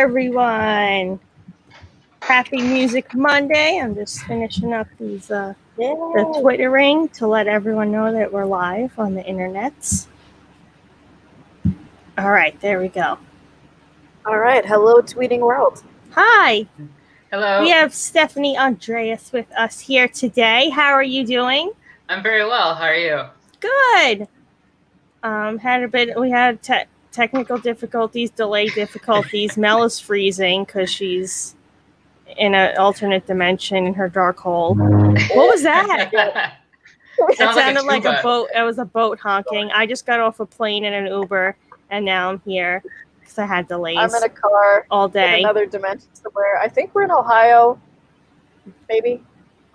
everyone. Happy Music Monday. I'm just finishing up these the Twittering to let everyone know that we're live on the internets. All right, there we go. All right, hello, tweeting world. Hi. Hello. We have Stephanie Andreus with us here today. How are you doing? I'm very well. How are you? Good. We had technical difficulties, delay difficulties. Mel is freezing because she's in an alternate dimension in her dark hole. What was that? It sounded like a boat. It was a boat honking. I just got off a plane in an Uber, and now I'm here because I had delays. I'm in a car all day. In another dimension somewhere. I think we're in Ohio. Maybe.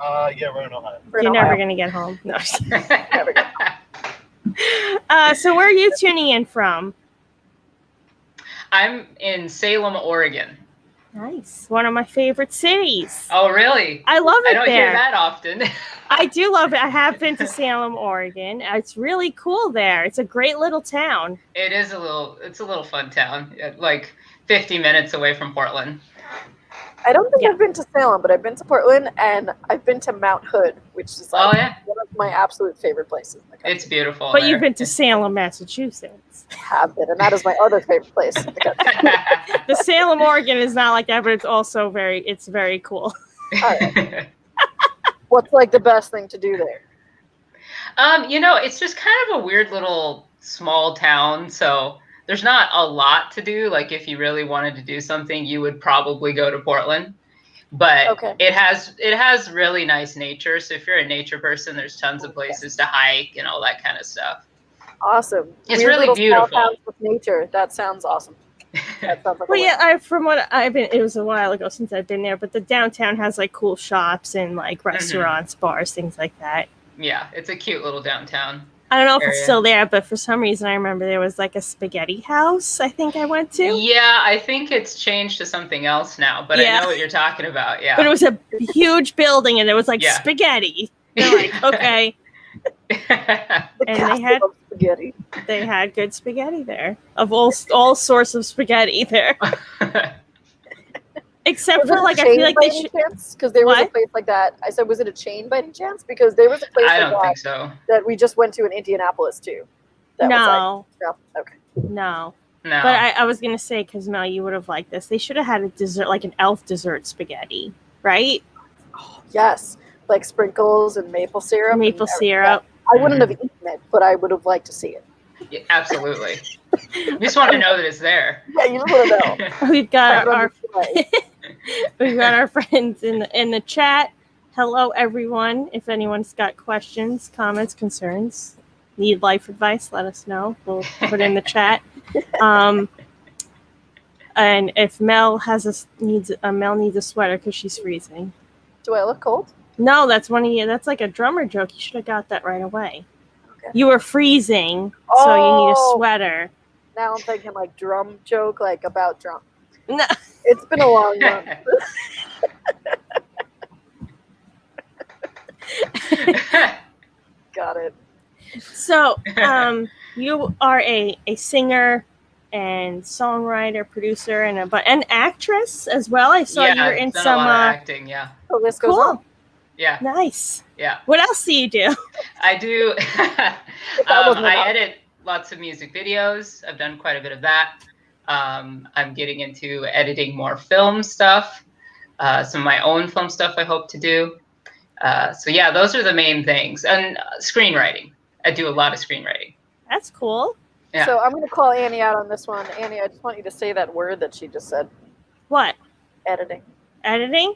Yeah, we're in Ohio. You're never gonna get home. No. Never get home. So where are you tuning in from? I'm in Salem, Oregon. Nice. One of my favorite cities. Oh, really? I love it. I don't hear that often. I do love it. I have been to Salem, Oregon. It's really cool there. It's a great little town. It's a little fun town. Like 50 minutes away from Portland. I don't think I've been to Salem, but I've been to Portland and I've been to Mount Hood, which is like one of my absolute favorite places. It's beautiful. But you've been to Salem, Massachusetts. I have been, and that is my other favorite place. The Salem, Oregon is not like that, but it's also very cool. All right. What's like the best thing to do there? It's just kind of a weird little small town, so there's not a lot to do. Like if you really wanted to do something, you would probably go to Portland. But it has really nice nature. So if you're a nature person, there's tons of places to hike and all that kind of stuff. Awesome. It's really beautiful. Small towns with nature. That sounds awesome. That sounds like it was a while ago since I've been there, but the downtown has like cool shops and like restaurants, bars, things like that. Yeah, it's a cute little downtown. I don't know if it's still there, but for some reason I remember there was like a spaghetti house I think I went to. Yeah, I think it's changed to something else now, but I know what you're talking about, yeah. But it was a huge building and there was like spaghetti. They're like, okay. And they had good spaghetti there. Of all sorts of spaghetti there. Except for like I feel like they should, because there was a place like that. I said, was it a chain by any chance? Because there was a place I don't think so. That we just went to in Indianapolis too. No. Okay. No. But I was gonna say, because Mel, you would have liked this. They should have had a dessert, like an elf dessert spaghetti, right? Oh, yes, like sprinkles and maple syrup. Syrup. I wouldn't have eaten it, but I would have liked to see it. Yeah, absolutely. You just want to know that it's there. Yeah, you just want to know. We've got our friends in the chat. Hello, everyone. If anyone's got questions, comments, concerns, need life advice, let us know. We'll put it in the chat. And if Mel needs a sweater because she's freezing. Do I look cold? No, that's like a drummer joke. You should have got that right away. Okay. You were freezing, so you need a sweater. Now I'm thinking like drum joke, like about drum. No. It's been a long month. Got it. So, you are a singer and songwriter, producer, and an actress as well. I saw you were in some a lot of acting. Yeah. The list goes on. Yeah. Nice. Yeah. What else do you do? I do. I edit lots of music videos. I've done quite a bit of that. I'm getting into editing more film stuff. Some of my own film stuff I hope to do. So yeah, those are the main things. And screenwriting. I do a lot of screenwriting. That's cool. Yeah. So I'm going to call Annie out on this one. Annie, I just want you to say that word that she just said. What? Editing. Editing?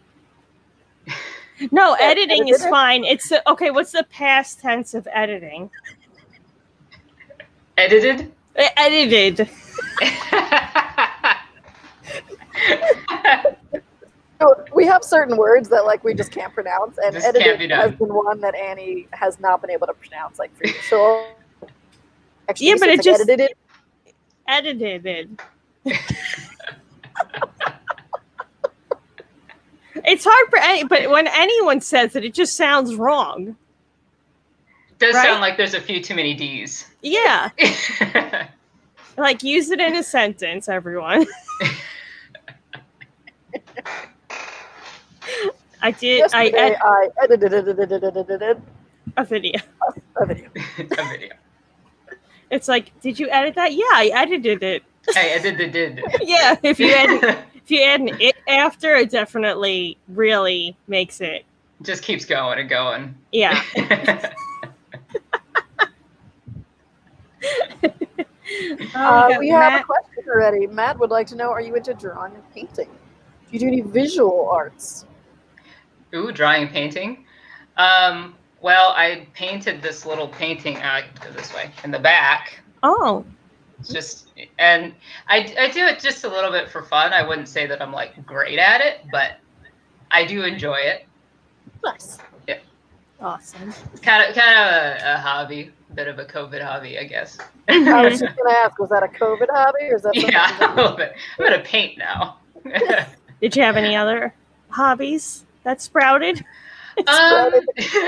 No, editing is fine. It's okay. What's the past tense of editing? Edited? Edited. So we have certain words that like we just can't pronounce, and edited has been one that Annie has not been able to pronounce. Like for you, so actually, but it just edited. It's hard for but when anyone says it just sounds wrong. It does sound like there's a few too many D's. Yeah. Like, use it in a sentence, everyone. I did. Yesterday, I edited a video. a video. A video. It's like, did you edit that? Yeah, I edited it. I did. Yeah, if you add an it after, it definitely really makes it. Just keeps going and going. Yeah. We have a question already. Matt would like to know, are you into drawing and painting? Do you do any visual arts? Ooh, drawing and painting. Well, I painted this little painting, go this way, in the back. Oh. And I do it just a little bit for fun. I wouldn't say that I'm like great at it, but I do enjoy it. Nice. Yeah. Awesome. It's kind of a hobby, a bit of a COVID hobby, I guess. I was just going to ask, was that a COVID hobby or is that something? Yeah, a little bit. I'm going to paint now. Did you have any other hobbies that sprouted?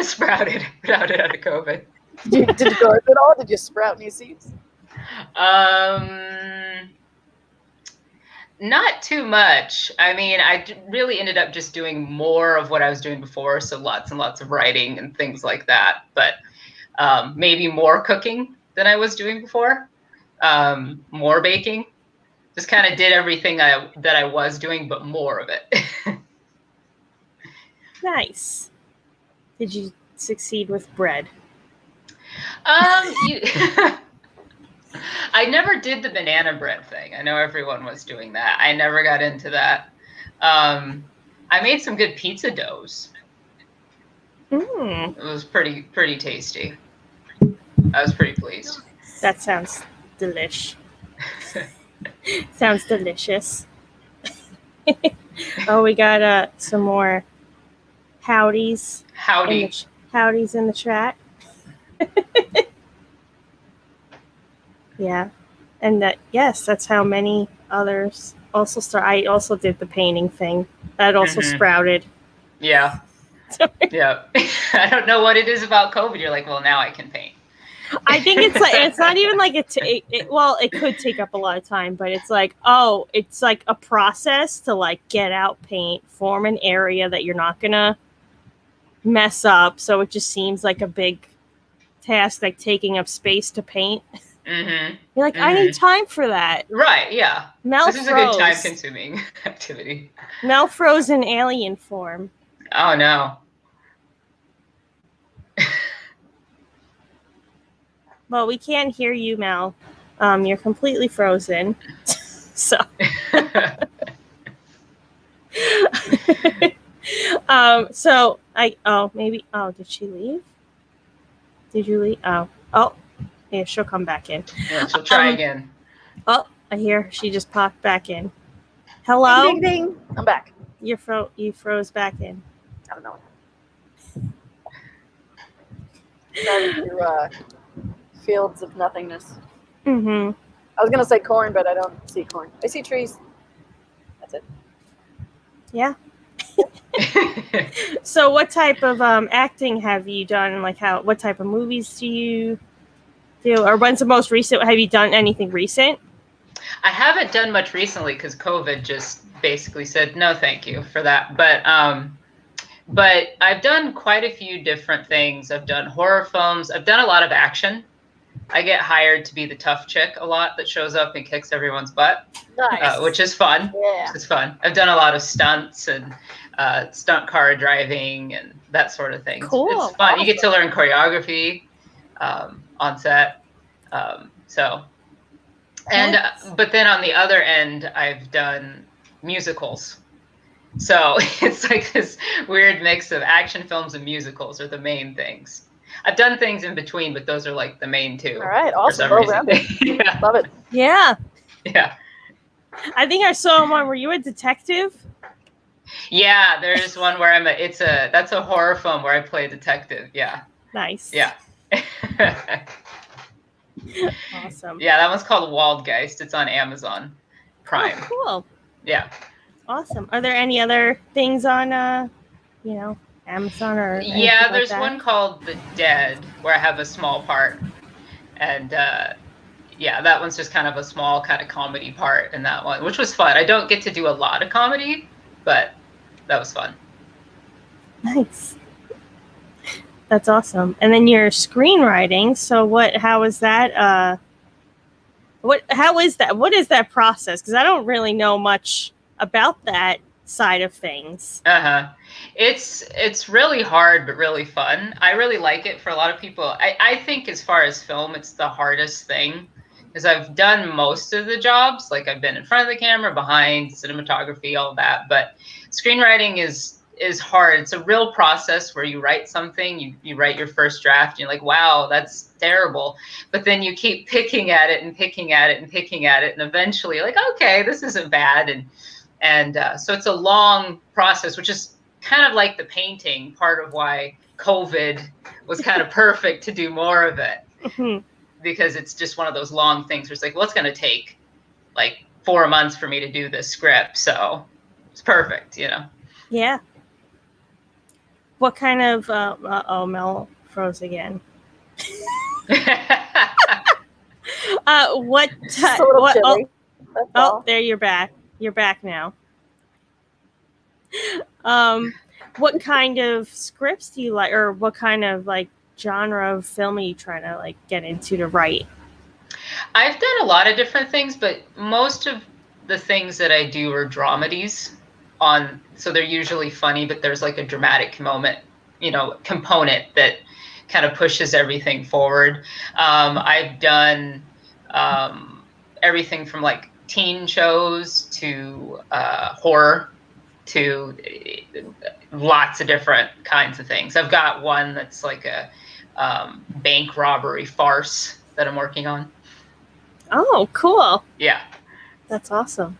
Sprouted out of COVID. Did you garden at all? Did you sprout any seeds? Not too much. I mean, I really ended up just doing more of what I was doing before, so lots and lots of writing and things like that. But maybe more cooking than I was doing before. More baking. Just kind of did everything that I was doing, but more of it. Nice. Did you succeed with bread? I never did the banana bread thing. I know everyone was doing that. I never got into that. I made some good pizza doughs. It was pretty tasty. I was pretty pleased. That sounds delish. Sounds delicious. Oh, we got some more howdies. Howdies in the chat. Yeah. And that's how many others also start. I also did the painting thing. That also sprouted. Yeah. Yeah. I don't know what it is about COVID. You're like, well, now I can paint. I think it's not even like it could take up a lot of time, but it's like, it's like a process to like get out paint, form an area that you're not gonna mess up. So it just seems like a big task, like taking up space to paint. Mm-hmm. You're like, I need time for that. Right, yeah. Mel this is froze. A good time-consuming activity. Mel froze in alien form. Oh, no. Well, we can't hear you, Mel. You're completely frozen. So. Did she leave? Did you leave? Oh, yeah, she'll come back in. Yeah, she'll try again. Oh, I hear she just popped back in. Hello? Ding, ding, ding. I'm back. You froze back in. I don't know. Driving through fields of nothingness. Mm-hmm. I was gonna say corn, but I don't see corn. I see trees. That's it. Yeah. So what type of acting have you done? Like what type of movies do you do? Or when's the most recent? Have you done anything recent? I haven't done much recently because COVID just basically said no thank you for that. But I've done quite a few different things. I've done horror films. I've done a lot of action. I get hired to be the tough chick a lot that shows up and kicks everyone's butt, nice. Which is fun. Yeah. It's fun. I've done a lot of stunts and stunt car driving and that sort of thing. Cool. It's fun. Awesome. You get to learn choreography on set. But then on the other end, I've done musicals. So it's like this weird mix of action films and musicals are the main things. I've done things in between, but those are like the main two. All right, awesome. Yeah. Love it. Yeah. Yeah. I think I saw one. Were you a detective? Yeah, there's one where that's a horror film where I play a detective. Yeah. Nice. Yeah. Awesome. Yeah, that one's called Waldgeist. It's on Amazon Prime. Oh, cool. Yeah. Awesome. Are there any other things on, Amazon or? Yeah, there's one called The Dead where I have a small part, and that one's just kind of a small kind of comedy part in that one, which was fun. I don't get to do a lot of comedy, but that was fun. Nice. That's awesome. And then your screenwriting. So how is that? How is that? What is that process? Because I don't really know much about that side of things. It's really hard, but really fun. I really like it. For a lot of people, I think as far as film, it's the hardest thing, because I've done most of the jobs. Like, I've been in front of the camera, behind, cinematography, all that. But screenwriting is hard. It's a real process where you write something, you write your first draft, and you're like, wow, that's terrible. But then you keep picking at it and picking at it and picking at it, and eventually you're like, okay, this isn't bad. And so it's a long process, which is kind of like the painting, part of why COVID was kind of perfect to do more of it. Because it's just one of those long things where it's like, well, it's going to take like 4 months for me to do this script. So it's perfect, you know? Yeah. What kind of, Mel froze again. What? There, you're back. You're back now. What kind of scripts do you like, or what kind of like genre of film are you trying to like get into to write? I've done a lot of different things, but most of the things that I do are dramedies. So they're usually funny, but there's like a dramatic moment, component that kind of pushes everything forward. I've done everything from like teen shows to horror to lots of different kinds of things. I've got one that's like a bank robbery farce that I'm working on. Oh, cool. Yeah. That's awesome.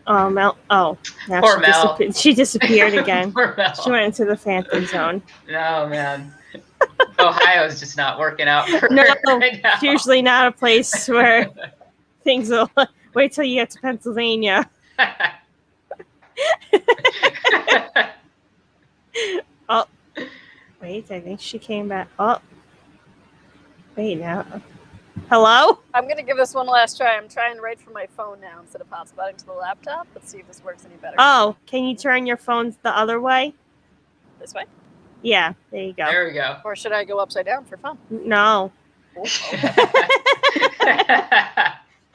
Oh, Mel. Oh, now poor Mel. She disappeared again. Poor Mel. She went into the phantom zone. No, man. Ohio's just not working out for her right now. It's usually not a place where things will... Wait till you get to Pennsylvania. Oh, wait, I think she came back. Oh, wait now. Hello? I'm going to give this one last try. I'm trying to write from my phone now instead of hotspotting to the laptop. Let's see if this works any better. Oh, can you turn your phones the other way? This way? Yeah, there you go. There we go. Or should I go upside down for fun? No.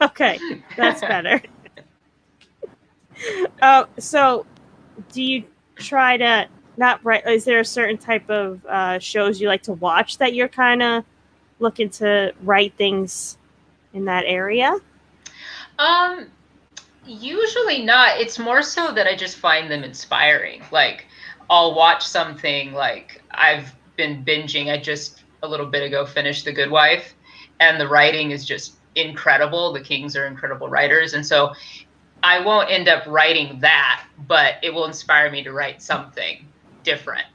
Okay, that's better. So do you try to not write? Is there a certain type of shows you like to watch that you're kind of looking to write things in that area? Usually not. It's more so that I just find them inspiring. Like, I'll watch something, like I've been binging. I just a little bit ago finished The Good Wife, and the writing is just incredible. The Kings are incredible writers, and so I won't end up writing that, but it will inspire me to write something different.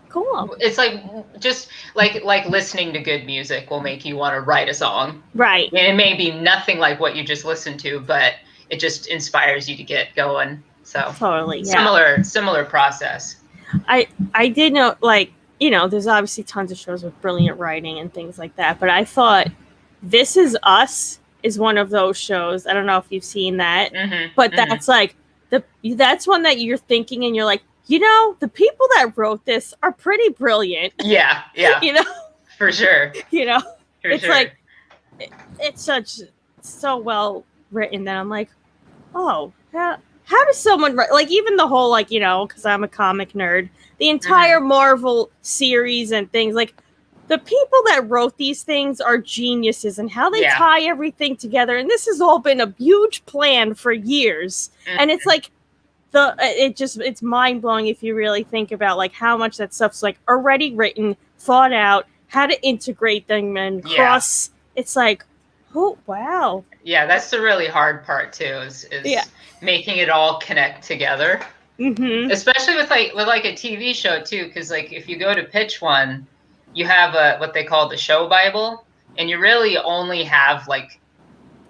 Cool. It's like just like listening to good music will make you want to write a song. Right. And it may be nothing like what you just listened to, but it just inspires you to get going. So totally, yeah. Similar process. I did know, like, there's obviously tons of shows with brilliant writing and things like that, but I thought This Is Us is one of those shows. I don't know if you've seen that, but that's like that's one that you're thinking and you're like, the people that wrote this are pretty brilliant. Yeah. For sure. It's like it's so well written that I'm like, oh, how does someone write? Like, even the whole, like, because I'm a comic nerd, the entire Marvel series and things, like, the people that wrote these things are geniuses, and how they tie everything together. And this has all been a huge plan for years. And it's like it's mind blowing if you really think about like how much that stuff's like already written, thought out, how to integrate them and cross. It's like, oh wow. Yeah, that's the really hard part too. Is making it all connect together. Especially with a TV show too, because like if you go to pitch one, you have what they call the show Bible, and you really only have like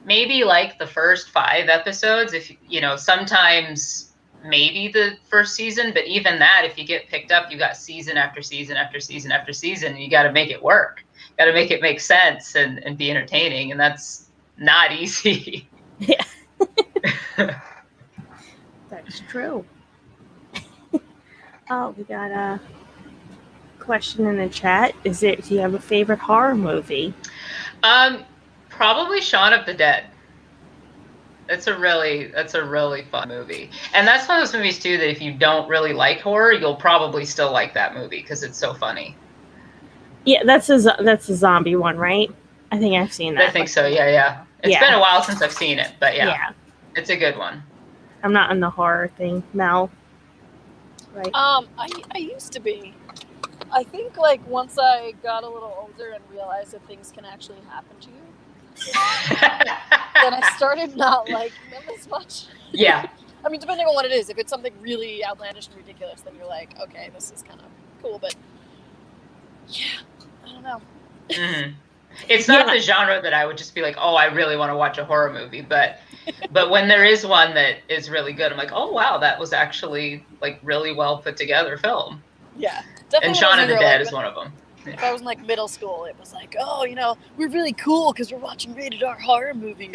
maybe like the first 5 episodes. If sometimes maybe the first season, but even that, if you get picked up, you got season after season after season after season, and you got to make it work. Got to make it make sense and be entertaining, and that's not easy. Yeah. That's true. Oh, we got a question in the chat. Do you have a favorite horror movie? Probably Shaun of the Dead. That's a really fun movie. And that's one of those movies too that if you don't really like horror, you'll probably still like that movie because it's so funny. Yeah, that's a zombie one, right? I think I've seen that. I think so. Yeah. It's been a while since I've seen it, but yeah. It's a good one. I'm not in the horror thing, Mel. Right. I used to be. I think like once I got a little older and realized that things can actually happen to you, then I started not liking them as much. Yeah. I mean, depending on what it is. If it's something really outlandish and ridiculous, then you're like, okay, this is kind of cool. But yeah, I don't know. Mm-hmm. It's not the genre that I would just be like, oh, I really want to watch a horror movie. But when there is one that is really good, I'm like, oh, wow, that was actually like really well put together film. Yeah. Definitely. And Shaun of the Dead is one of them. If I was in like middle school, it was like, oh, we're really cool because we're watching rated R horror movies.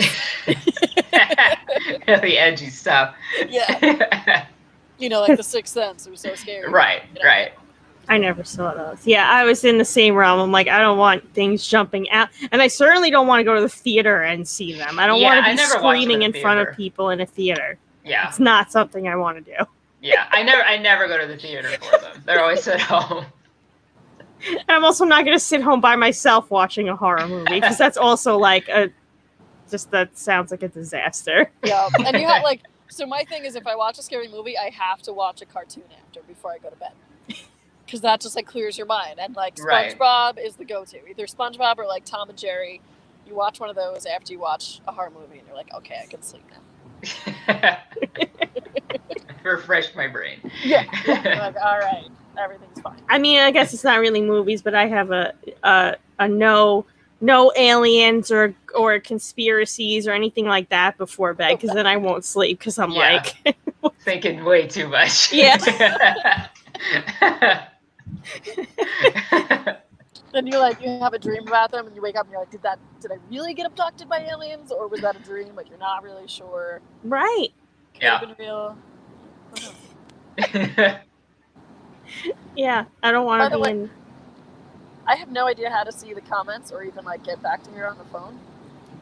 Really edgy stuff. Yeah. Like The Sixth Sense. It was so scary. Right. I never saw those. Yeah, I was in the same realm. I'm like, I don't want things jumping out. And I certainly don't want to go to the theater and see them. I don't want to be screaming in front of people in a theater. Yeah. It's not something I want to do. Yeah, I never go to the theater for them. They're always at home. And I'm also not going to sit home by myself watching a horror movie because that's also like that sounds like a disaster. Yeah, and you have so my thing is if I watch a scary movie, I have to watch a cartoon after before I go to bed. Because that just clears your mind. And SpongeBob is the go-to. Either SpongeBob or Tom and Jerry. You watch one of those after you watch a horror movie and you're like, okay, I can sleep now. Refreshed my brain. Yeah. All right, everything's fine. I mean, I guess it's not really movies, but I have a no aliens or conspiracies or anything like that before bed because then I won't sleep because I'm thinking way too much. Yeah. Then you have a dream about them and you wake up and you're like, did I really get abducted by aliens or was that a dream? You're not really sure. Right. Could have been real. Yeah, I don't want to be in. I have no idea how to see the comments or even get back to me on the phone.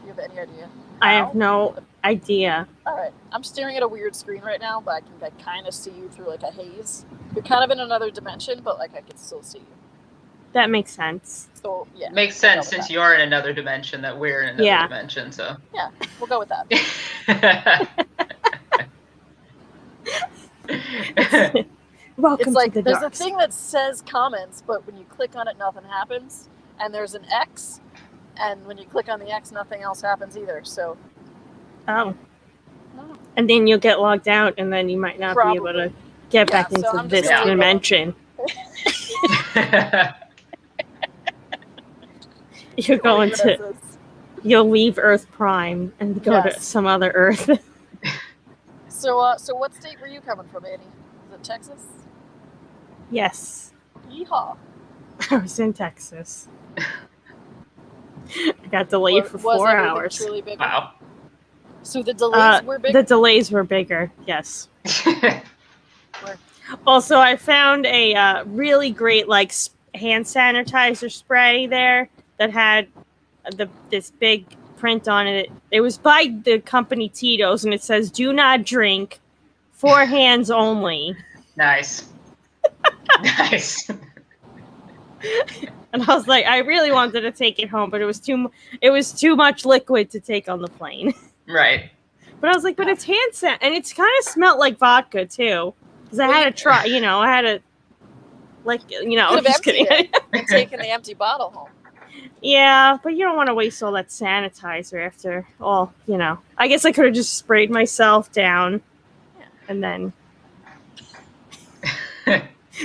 Do you have any idea? I have no idea. All right, I'm staring at a weird screen right now, but I can kind of see you through a haze. You're kind of in another dimension, but I can still see you. That makes sense. So yeah, makes sense since you're in another dimension that we're in another dimension. So yeah, we'll go with that. Welcome to the there's dark a thing that says comments, but when you click on it, nothing happens. And there's an X, and when you click on the X, nothing else happens either. So. Oh. And then you'll get logged out, and then you might not be able to get back into this dimension. You're going to. You'll leave Earth Prime and go to some other Earth. So what state were you coming from, Annie? Is it Texas? Yes. Yeehaw. I was in Texas. I got delayed for 4 hours. Truly bigger? Wow. So the delays were bigger? The delays were bigger, yes. Also, I found a really great hand sanitizer spray there that had this big print on it. It was by the company Tito's, and it says, "Do not drink, 4 hands only." Nice. Nice. And I was like, I really wanted to take it home, but it was too much liquid to take on the plane. Right. But I was like, but it's hand san, and it's kind of smelled like vodka too, because I had to try. I had to, just kidding. Taking the empty bottle home. Yeah, but you don't want to waste all that sanitizer after all. I guess I could have just sprayed myself down, and then.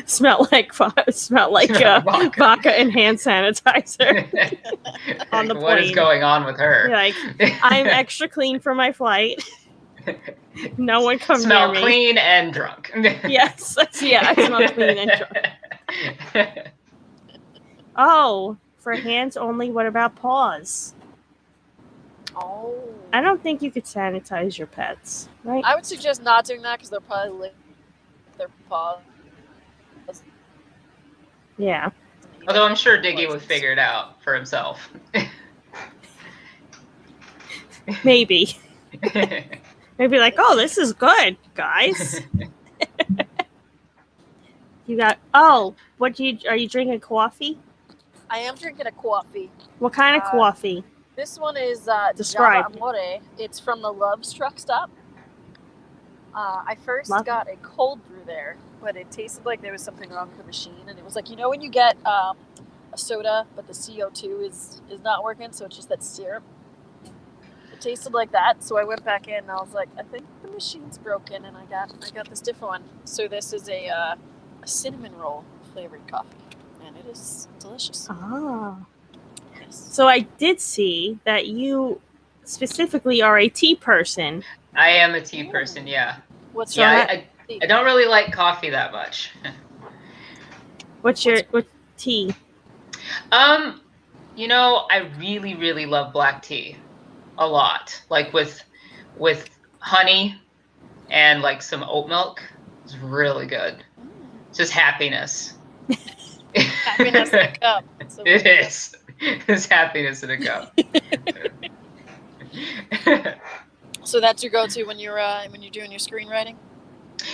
Smelled like vodka and hand sanitizer on the plane. What is going on with her? I'm extra clean for my flight. No one comes near me. Smell clean and drunk. Yes, I smell clean and drunk. Oh, for hands only. What about paws? Oh. I don't think you could sanitize your pets, right? I would suggest not doing that because they'll probably lick their paws. Yeah. Although I'm sure Diggy would figure it out for himself. Maybe. Maybe like, oh, this is good, guys. You got, oh, are you drinking coffee? I am drinking a coffee. What kind of coffee? This one is Describe. Java Amore. It's from the Love's Truck Stop. I first Love. got a cold brew there, but it tasted like there was something wrong with the machine. And it was like, you know when you get a soda, but the CO2 is not working, so it's just that syrup? It tasted like that, so I went back in and I was like, I think the machine's broken, and I got this different one. So this is a cinnamon roll flavored coffee, and it is delicious. Ah. Yes. So I did see that you specifically are a tea person. I am a tea person, yeah. What's I don't really like coffee that much. What's tea? You know, I really, really love black tea a lot. Like with honey and like some oat milk. It's really good. It's just happiness. Happiness in a cup. It is. It's happiness in a cup. So that's your go-to when you're doing your screenwriting?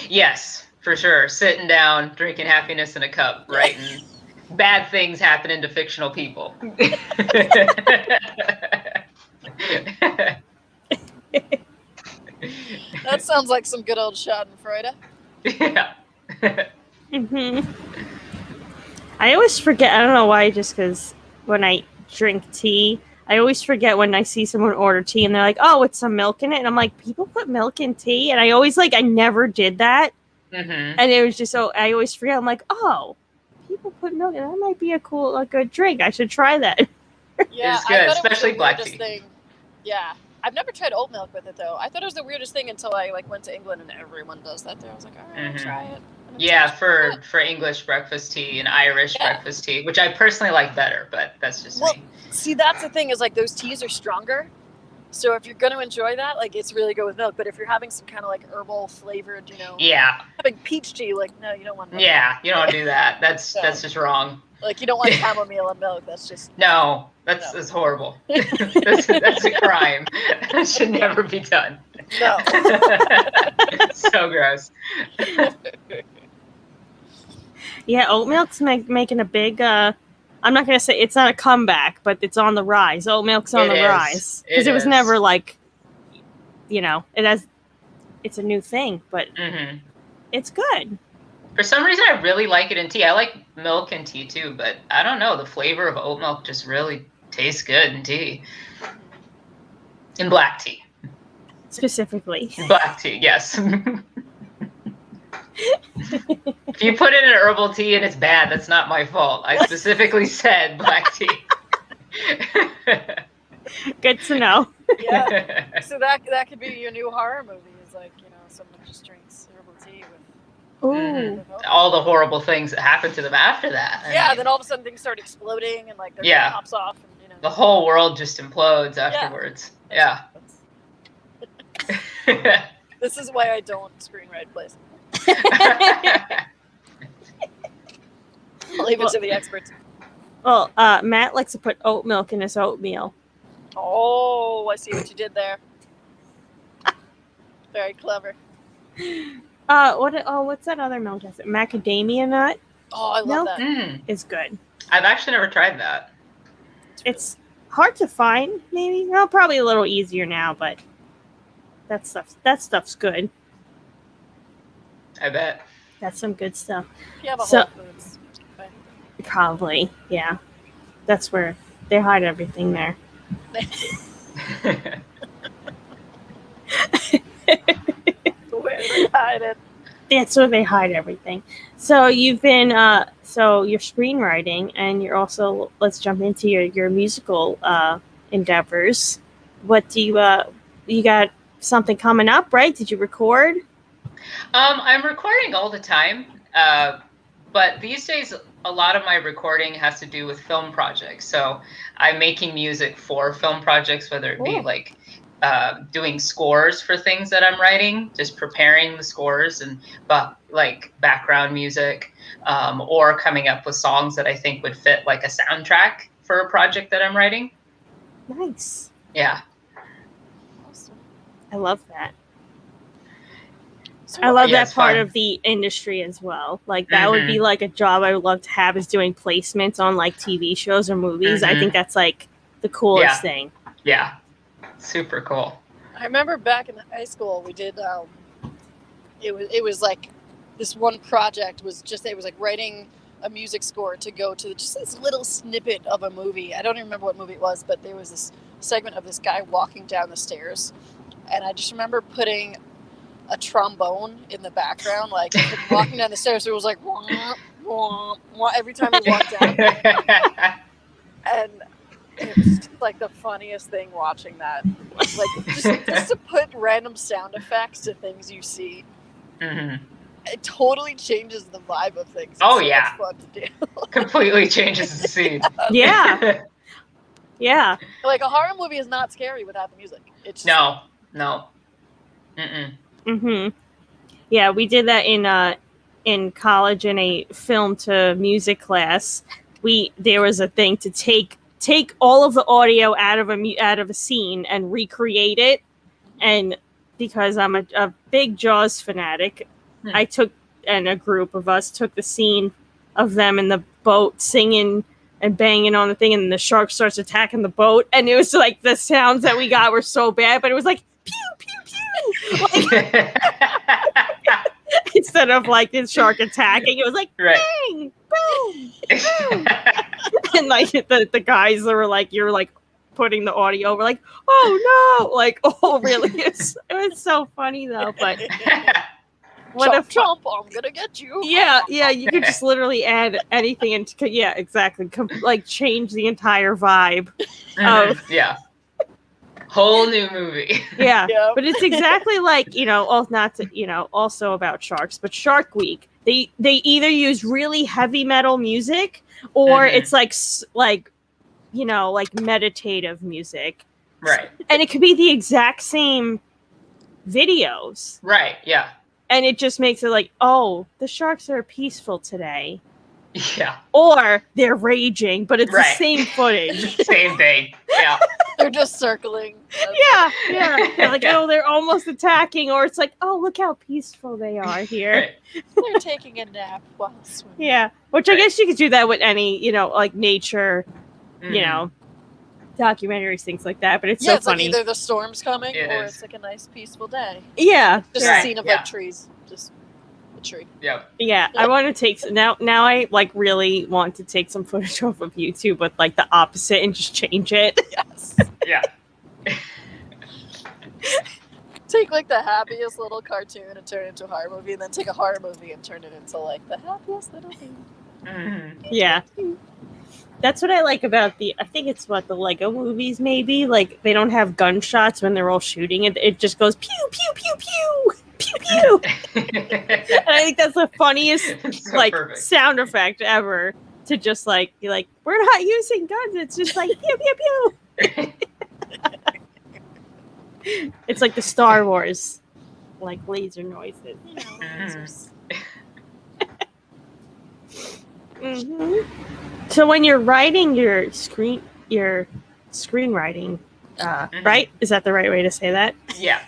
Yes, for sure. Sitting down, drinking happiness in a cup, writing bad things happening to fictional people. That sounds like some good old Schadenfreude. Yeah. I always forget. I don't know why. Just because when I drink tea, I always forget when I see someone order tea and they're like, "Oh, it's some milk in it," and I'm like, "People put milk in tea," and I always I never did that, and it was just so I always forget. I'm like, "Oh, people put milk in. That might be a good drink. I should try that." Yeah, it's good, I thought especially it was the black weirdest tea. thing. Yeah, I've never tried oat milk with it though. I thought it was the weirdest thing until I went to England and everyone does that there. I was like, all right, I'll try it. Yeah, for English breakfast tea and Irish breakfast tea, which I personally like better, but that's just me. See, that's the thing is those teas are stronger. So if you're going to enjoy that, it's really good with milk. But if you're having some kind of herbal flavored, having peach tea, no, you don't want milk. Yeah, you don't do that. That's just wrong. You don't want chamomile and milk. That's just that's horrible. that's a crime. That should never be done. No. So gross. Yeah, oat milk's making a big. I'm not gonna say it's not a comeback, but it's on the rise. Oat milk's on the rise because it was never it's a new thing, but it's good. For some reason, I really like it in tea. I like milk in tea too, but I don't know. The flavor of oat milk just really tastes good in tea. In black tea. Specifically. Black tea, yes. If you put it in an herbal tea and it's bad, that's not my fault. I specifically said black tea. Good to know. Yeah. So that could be your new horror movie. Is someone just drinks herbal tea with. All the horrible things that happen to them after that. I mean, then all of a sudden things start exploding and their head pops off. And, the whole world just implodes afterwards. Yeah. This is why I don't screenwrite plays. I'll leave it to the experts. Well, Matt likes to put oat milk in his oatmeal. Oh, I see what you did there. Very clever. What's that other milk? Is it macadamia nut? Oh, I love that. It's good. I've actually never tried that. It's hard to find, maybe. Well, probably a little easier now, but that stuff's good. I bet. That's some good stuff. If you have a Whole Foods. Okay. Probably, yeah. That's where they hide everything there. Where they hide it. That's where they hide everything. So you've been, so you're screenwriting, and you're also, let's jump into your musical endeavors. What do you got something coming up, right? Did you record? I'm recording all the time, but these days a lot of my recording has to do with film projects. So I'm making music for film projects, whether it be doing scores for things that I'm writing, just preparing the scores and like background music, or coming up with songs that I think would fit like a soundtrack for a project that I'm writing. Nice. Yeah. Awesome. I love that. So, I love Yeah, that part fun. of the industry as well. Like that would be like a job I would love to have, is doing placements on like TV shows or movies. I think that's like the coolest thing. Yeah. Super cool. I remember back in high school, we did. It was like this one project was just, it was like writing a music score to go to just this little snippet of a movie. I don't even remember what movie it was, but there was this segment of this guy walking down the stairs, and I just remember putting a trombone in the background, like walking down the stairs. It was like wah, wah, wah, every time he walked down, and it was just like the funniest thing watching that. Like just to put random sound effects to things you see. Mm-hmm. It totally changes the vibe of things. It's Oh, so yeah. much fun to do. Completely changes the scene. Yeah. Yeah. Like a horror movie is not scary without the music. It's just, No. Mm-mm. Mm-hmm. Yeah, we did that in college in a film to music class. There was a thing to take all of the audio out of a scene and recreate it. And because I'm a big Jaws fanatic, I took, and a group of us took the scene of them in the boat singing and banging on the thing, and the shark starts attacking the boat, and it was like the sounds that we got were so bad, but it was like pew pew pew, like, instead of like the shark attacking, it was like bang boom boom, and like the guys that were like, you're like putting the audio over, like, oh no, like, oh really, it was so funny though. But what chomp, I'm gonna get you. Yeah, you could just literally add anything and exactly, like change the entire vibe of whole new movie. Yep. But it's exactly like, also about sharks, but Shark Week, they either use really heavy metal music or it's like meditative music, right? And it could be the exact same videos, right? Yeah. And it just makes it like, oh, the sharks are peaceful today. Yeah. Or they're raging, but it's the same footage. Same thing. Yeah. They're just circling. Yeah. They're like, oh, they're almost attacking. Or it's like, oh, look how peaceful they are here. They're taking a nap while swimming. Yeah. Which I guess you could do that with any, like nature, documentaries, things like that. But it's so it's funny. Like either the storm's coming or it's like a nice peaceful day. Yeah. Just a scene of like trees. Just a tree. Yeah. I want to take now I like really want to take some footage off of YouTube with like the opposite and just change it. Yes. Yeah. Take like the happiest little cartoon and turn it into a horror movie, and then take a horror movie and turn it into like the happiest little thing. Yeah. That's what I like about I think it's the Lego movies, maybe. Like, they don't have gunshots when they're all shooting. It just goes pew, pew, pew, pew, pew, pew. And I think that's the funniest, perfect sound effect ever, to just, like, be like, we're not using guns. It's just like, pew, pew, pew. It's like the Star Wars, like, laser noises. So when you're writing your screenwriting, right? Is that the right way to say that? Yeah.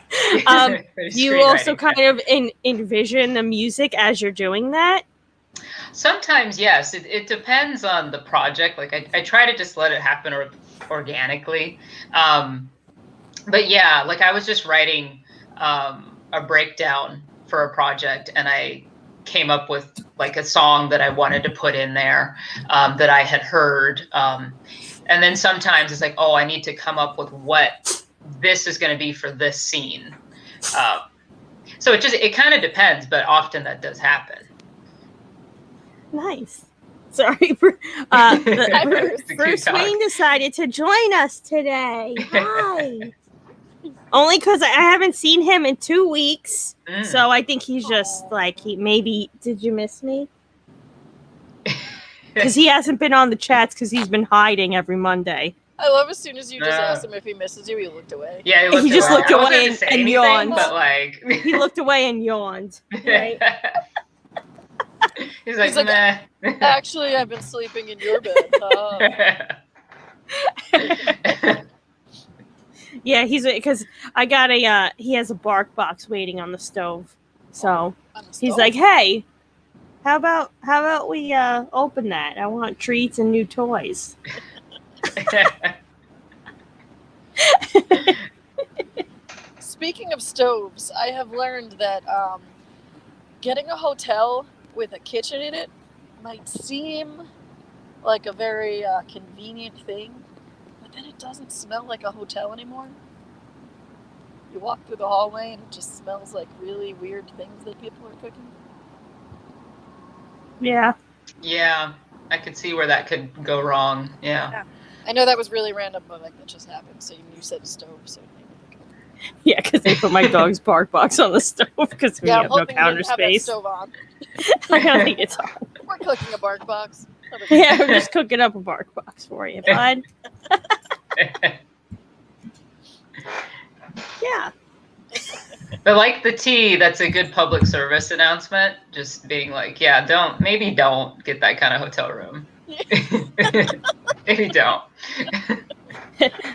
You also kind of envision the music as you're doing that? Sometimes, yes. It depends on the project. Like I try to just let it happen organically. But yeah, like I was just writing a breakdown for a project, and I came up with like a song that I wanted to put in there that I had heard. And then sometimes it's like, oh, I need to come up with what this is going to be for this scene. So it kind of depends, but often that does happen. Nice. Sorry. Bruce Wayne decided to join us today. Hi. Only because I haven't seen him in 2 weeks. So I think he's just like, did you miss me? Because he hasn't been on the chats because he's been hiding every Monday. I love as soon as you just asked him if he misses you, he looked away. Yeah, he just looked I away wasn't gonna say and anything, yawned. but like he looked away and yawned. Right? He's like, He's meh. Actually, I've been sleeping in your bed. Yeah, he's because I got a he has a bark box waiting on the stove. So he's like, hey, how about we open that? I want treats and new toys. Speaking of stoves, I have learned that getting a hotel with a kitchen in it might seem like a very convenient thing, but then it doesn't smell like a hotel anymore. You walk through the hallway and it just smells like really weird things that people are cooking. Yeah. Yeah, I could see where that could go wrong. Yeah. I know that was really random, but like that just happened. So you said stove, so it made me think of it. Yeah, because they put my dog's bark box on the stove because we have no counter have that space. stove on. I don't think it's on. We're cooking a bark box. Yeah, we're just cooking up a bark box for you, bud. Yeah. But like the tea, that's a good public service announcement. Just being like, yeah, don't get that kind of hotel room. Maybe don't.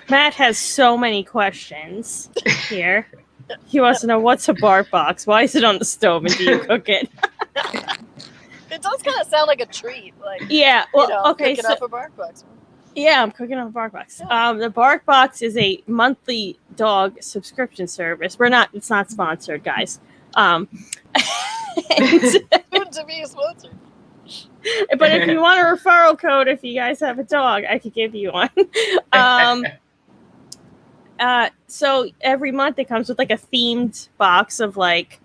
Matt has so many questions here. He wants to know, what's a bark box? Why is it on the stove and do you cook it? It does kind of sound like a treat. Like, yeah, well, okay, cooking up a bark box. Yeah, I'm cooking up a bark box. Yeah. The bark box is a monthly dog subscription service. It's not sponsored, guys. Soon to be sponsored. But if you want a referral code, if you guys have a dog, I could give you one. So every month it comes with like a themed box of like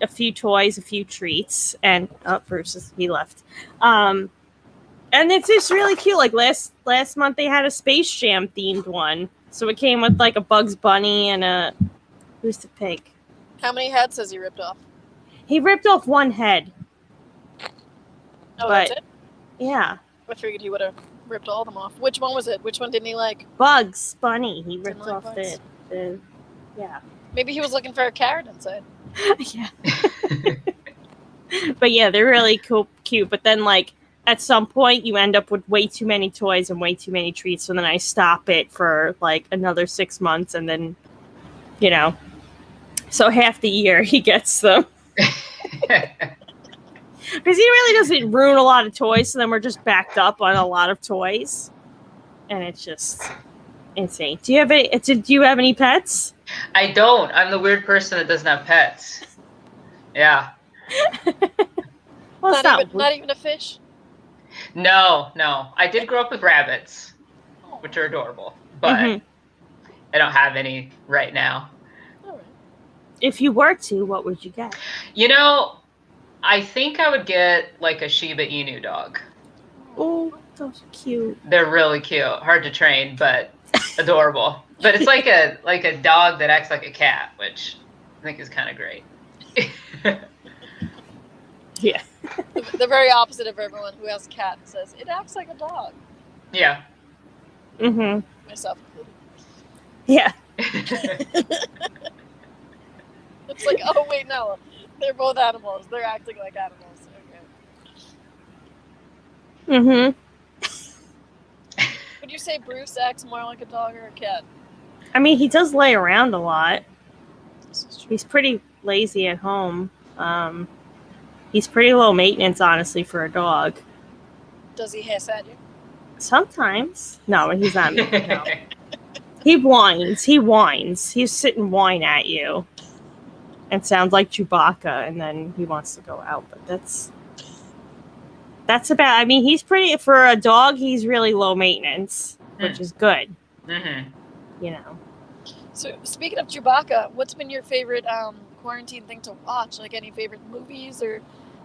a few toys, a few treats, and he left. And it's just really cute. Like last month they had a Space Jam themed one. So it came with like a Bugs Bunny and who's the pig? How many heads has he ripped off? He ripped off one head. Oh, that's it? Yeah. I figured he would have ripped all of them off. Which one was it? Which one didn't he like? Bugs Bunny. He ripped like off Bugs? the yeah. Maybe he was looking for a carrot inside. Yeah. But yeah, they're really cute. But then like at some point you end up with way too many toys and way too many treats. So then I stop it for like another 6 months and then, so half the year he gets them. Because he really doesn't ruin a lot of toys. So then we're just backed up on a lot of toys. And it's just insane. Do you have any pets? I don't. I'm the weird person that doesn't have pets. Yeah. Well, not even a fish? No. I did grow up with rabbits, which are adorable, but I don't have any right now. All right. If you were to, what would you get? I think I would get like a Shiba Inu dog. Oh, those are cute. They're really cute. Hard to train, but adorable. But it's like a dog that acts like a cat, which I think is kind of great. Yeah. The very opposite of everyone who has a cat and says, it acts like a dog. Yeah. Mm-hmm. Myself included. Yeah. It's like, oh, wait, no. They're both animals. They're acting like animals. Okay. Mm-hmm. Would you say Bruce acts more like a dog or a cat? I mean, he does lay around a lot. He's pretty lazy at home. He's pretty low maintenance, honestly, for a dog. Does he hiss at you? Sometimes. No, he's not. No. He whines. He'll sit and whine at you. And sounds like Chewbacca, and then he wants to go out. But that's about. I mean, he's pretty for a dog. He's really low maintenance, which is good. Mm-hmm. So speaking of Chewbacca, what's been your favorite quarantine thing to watch? Like any favorite movies or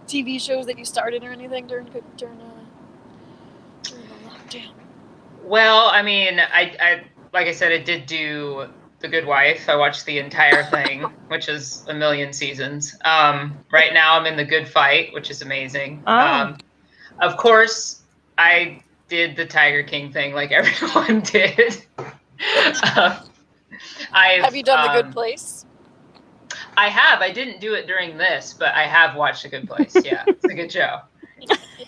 TV shows that you started or anything during the lockdown? Well, I mean, I like I said, I did do The Good Wife. I watched the entire thing, which is a million seasons. Right now I'm in The Good Fight, which is amazing. Of course, I did the Tiger King thing like everyone did. Have you done The Good Place? I have. I didn't do it during this, but I have watched The Good Place. Yeah, it's a good show.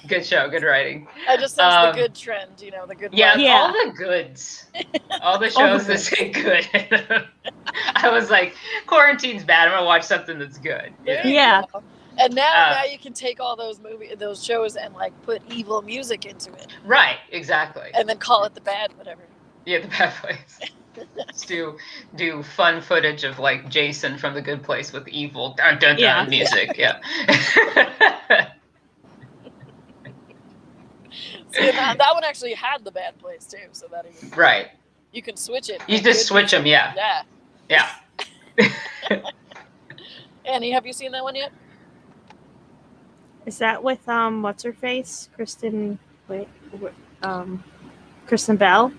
Good show. Good writing. I just sense the good trend, the good. Yeah, life. all the goods. All the shows that say good. I was like, quarantine's bad. I'm gonna watch something that's good. Yeah. And now you can take all those shows and like put evil music into it. Right. Exactly. And then call it the bad whatever. Yeah, The Bad Place. Just do fun footage of like Jason from The Good Place with evil dun dun dun music. Yeah. See, that one actually had The Bad Place too, so that right. You can switch it. You just switch them, yeah. Yeah. Annie, have you seen that one yet? Is that with what's her face? Kristen Bell?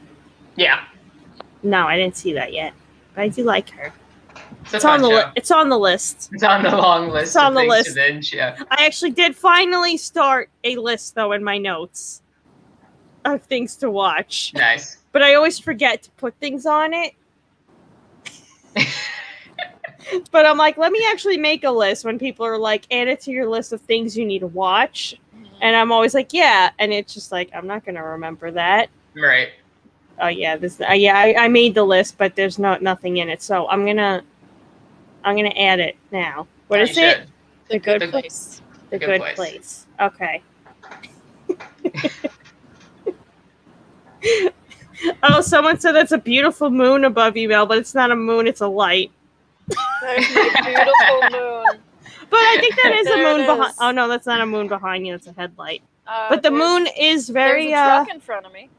Yeah. No, I didn't see that yet. But I do like her. It's on the list. It's on the list. It's on the long list. It's on the list. To binge, yeah. I actually did finally start a list though in my notes of things to watch. Nice. But I always forget to put things on it. But I'm like, let me actually make a list when people are like, add it to your list of things you need to watch. And I'm always like, yeah. And it's just like, I'm not going to remember that. Right. Oh yeah, I made the list, but there's nothing in it. So I'm gonna add it now. What is it? The Good Place. The Good Place. Okay. Oh, someone said that's a beautiful moon above you, Mel, but it's not a moon, it's a light. There's a beautiful moon. But I think that is a moon behind. Oh no, that's not a moon behind you. It's a headlight. But the moon is very. There's a truck in front of me.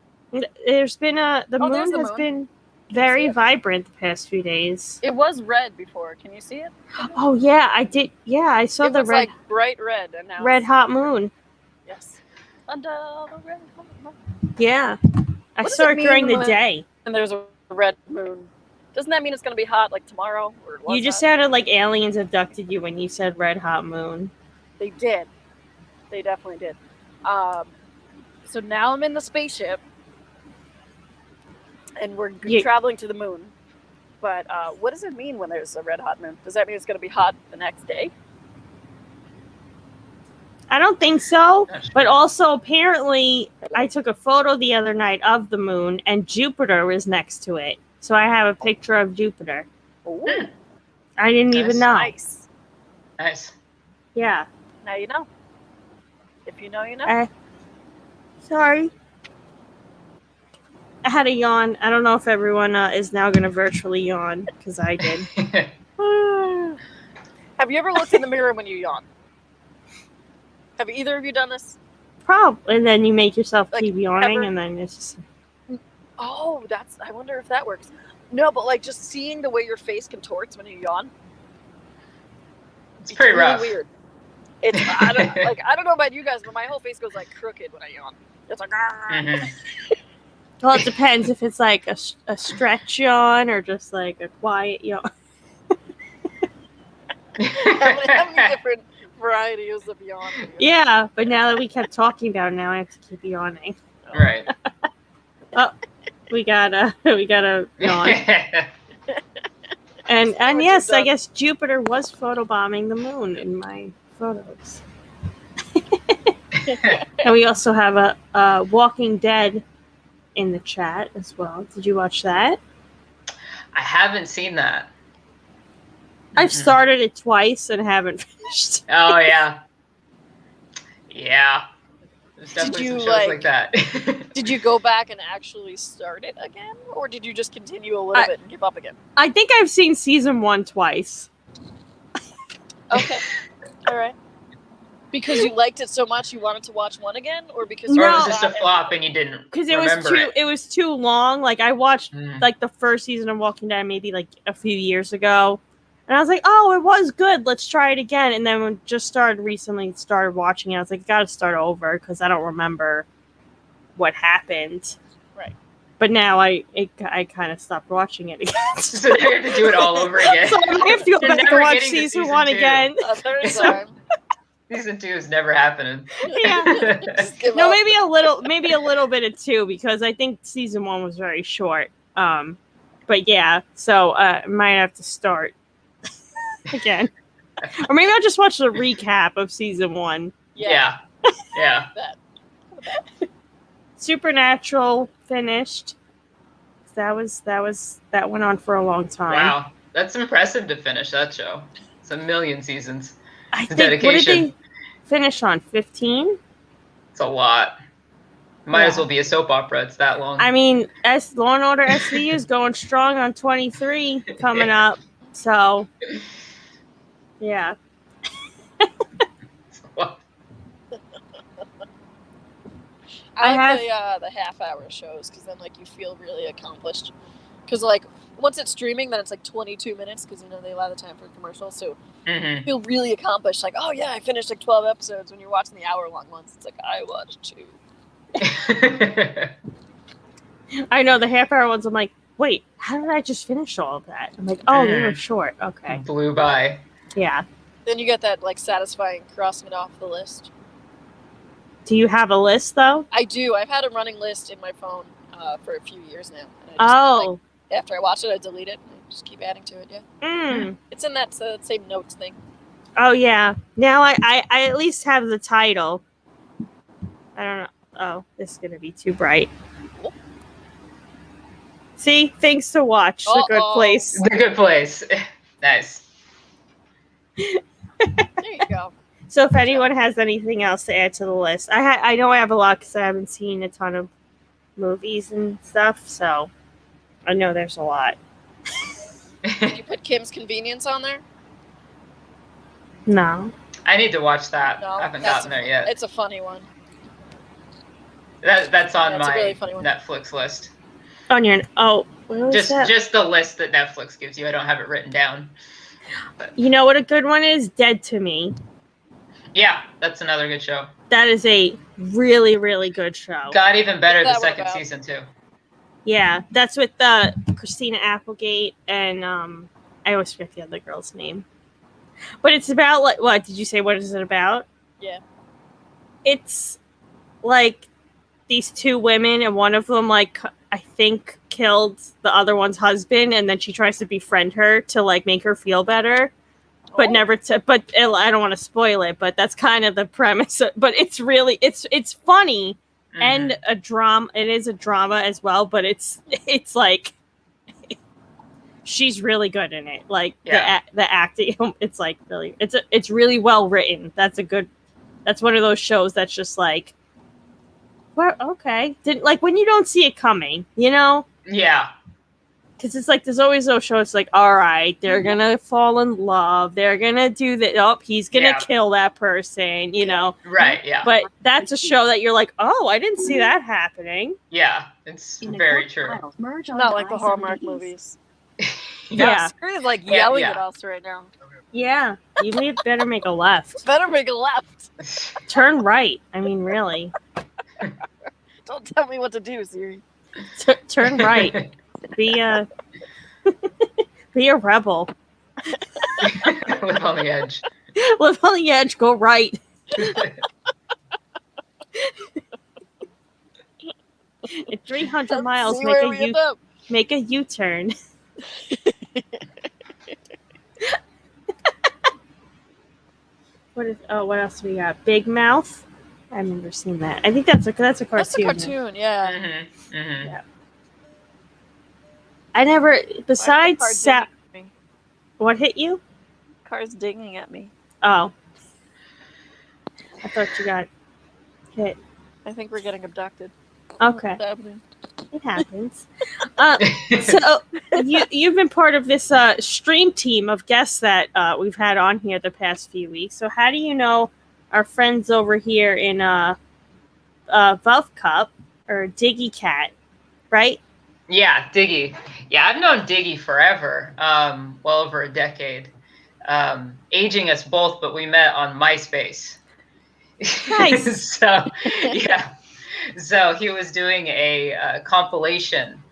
There's been the moon has been very vibrant the past few days. It was red before. Can you see it? Oh yeah, I did. Yeah, I saw the red, like bright red, and now red hot moon. Yes. Under the red hot moon. Yeah, I saw it during the day. And there's a red moon. Doesn't that mean it's going to be hot like tomorrow? You just sounded like aliens abducted you when you said red hot moon. They did. They definitely did. So now I'm in the spaceship, and we're traveling to the moon. But what does it mean when there's a red hot moon? Does that mean it's going to be hot the next day? I don't think so. But also, apparently, I took a photo the other night of the moon, and Jupiter was next to it. So I have a picture of Jupiter. Ooh. I didn't even know. Nice. Yeah. Now you know. If you know, you know. Sorry. I had a yawn. I don't know if everyone is now going to virtually yawn, because I did. Have you ever looked in the mirror when you yawn? Have either of you done this? Probably. And then you make yourself keep yawning, and then it's just... Oh, I wonder if that works. No, but like just seeing the way your face contorts when you yawn. It's pretty really rough. Weird. It's I don't know about you guys, but my whole face goes like crooked when I yawn. It's like Well, it depends if it's like a stretch yawn or just like a quiet yawn. How many different varieties of yawn? Yeah, but now that we kept talking about it, now I have to keep yawning. Right. Oh, we gotta yawn. And yes, I guess Jupiter was photobombing the moon in my photos. And we also have a Walking Dead in the chat as well. Did you watch that? I haven't seen that. I've started it twice and haven't finished. Oh yeah. Yeah. There's definitely some shows like that. Did you go back and actually start it again? Or did you just continue a little bit and give up again? I think I've seen season 1 twice. Okay. All right. Because you liked it so much you wanted to watch one again? Or because or it was just a flop and you didn't because it was too long. Like I watched like the first season of Walking Dead maybe like a few years ago. And I was like, oh, it was good. Let's try it again. And then when just started watching it, I was like, got to start over because I don't remember what happened. Right. But now I kind of stopped watching it again. So now you have to do it all over again. So I have to go back and watch season 1 again. A third time. Season 2 is never happening. Yeah. Just give No, up. maybe a little bit of 2 because I think season 1 was very short. But yeah, so I might have to start again, or maybe I'll just watch the recap of season 1. Yeah. That. Supernatural finished. That went on for a long time. Wow, that's impressive to finish that show. It's 1,000,000 seasons. I It's think what did dedication. they finish on? 15? It's a lot. Might as Yeah. well be a soap opera. It's that long. I mean, Law and Order SVU is going strong on 23 coming up. So, yeah. I have- like the half-hour shows because then like you feel really accomplished. Because like once it's streaming, then it's like 22 minutes because they allow the time for commercials. So you feel really accomplished. Like, oh yeah, I finished like 12 episodes. When you're watching the hour-long ones, it's like I watched 2. I know the half-hour ones. I'm like, wait, how did I just finish all of that? I'm like, oh, they were short. Okay. Blew by. Yeah. Then you get that like satisfying crossing it off the list. Do you have a list though? I do. I've had a running list in my phone for a few years now. And I just, like, after I watch it, I delete it and just keep adding to it. Yeah. It's in that same notes thing. Oh yeah. Now I at least have the title. I don't know. Oh, this is gonna be too bright. See, things to watch. The Good Place. The Good Place. Nice. There you go. So if anyone has anything else to add to the list, I know I have a lot because I haven't seen a ton of movies and stuff, so I know there's a lot. Did you put Kim's Convenience on there? No. I need to watch that. No, I haven't gotten there yet. It's a funny one. That's on It's a my really funny one. Netflix list. On your what was that? Just the list that Netflix gives you. I don't have it written down. But, you know what a good one is? Dead to Me. yeah, that's another good show. That is a really, really good show. Got even better the What's that one second about? season too. Yeah, that's with Christina Applegate and I always forget the other girl's name. But it's about like what did you say? What is it about? Yeah. It's like these two women, and one of them like I think killed the other one's husband, and then she tries to befriend her to like make her feel better. But never to. But I don't want to spoil it. But that's kind of the premise. But it's really it's funny and a drama. It is a drama as well. But it's like she's really good in it. Like the acting. It's like really it's really well written. That's one of those shows that's just like, well, okay. Didn't like when you don't see it coming. You know. Yeah. Because it's like there's always those shows like, all right, they're gonna fall in love, they're gonna do that. Oh, he's gonna kill that person, you know. Right. Yeah. But that's a show that you're like, oh, I didn't see that happening. Yeah, it's very true. Not like the Hallmark movies. Yeah. Screen's like yelling at us right now. Yeah, you better make a left. Better make a left. Turn right. I mean, really. Don't tell me what to do, Siri. Turn right. Be a rebel. Live on the edge. Live on the edge. Go right. At 300 miles, make a U-turn. What else we got? Big Mouth. I remember seeing that. I think that's a cartoon. That's a cartoon, yeah. Yeah. I never. Besides, what hit you? Car's dinging at me. Oh, I thought you got hit. I think we're getting abducted. Okay, it happens. So you've been part of this stream team of guests that we've had on here the past few weeks. So how do you know our friends over here in Valve Cup or Diggy Cat, right? Yeah, Diggy. Yeah, I've known Diggy forever, well over a decade. Aging us both, but we met on MySpace. Nice. So, yeah. So he was doing a compilation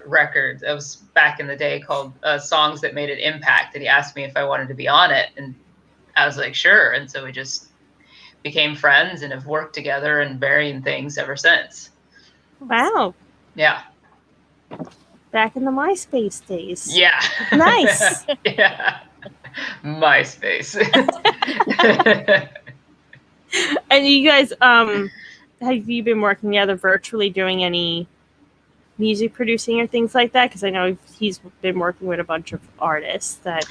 record. It was back in the day called Songs That Made an Impact. And he asked me if I wanted to be on it. And I was like, sure. And so we just became friends and have worked together in varying things ever since. Wow. Yeah. Back in the MySpace days. Yeah. Nice. Yeah. MySpace. And you guys, have you been working together virtually doing any music producing or things like that? Because I know he's been working with a bunch of artists that...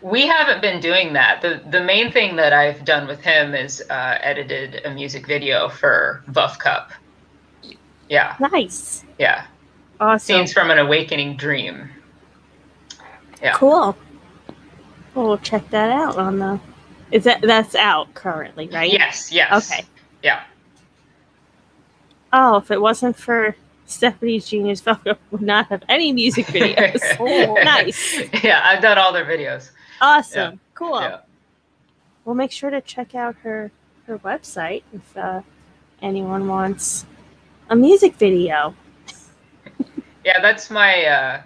We haven't been doing that. The main thing that I've done with him is edited a music video for Buff Cup. Yeah. Nice. Yeah. Awesome. Scenes from an Awakening Dream. Yeah. Cool. Well, we'll check that out on the... That's out currently, right? Yes. Okay. Yeah. Oh, if it wasn't for Stephanie's Genius, Velcro would not have any music videos. Oh, nice. Yeah, I've done all their videos. Awesome. Yeah. Cool. Yeah. We'll make sure to check out her website if anyone wants a music video. Yeah, that's my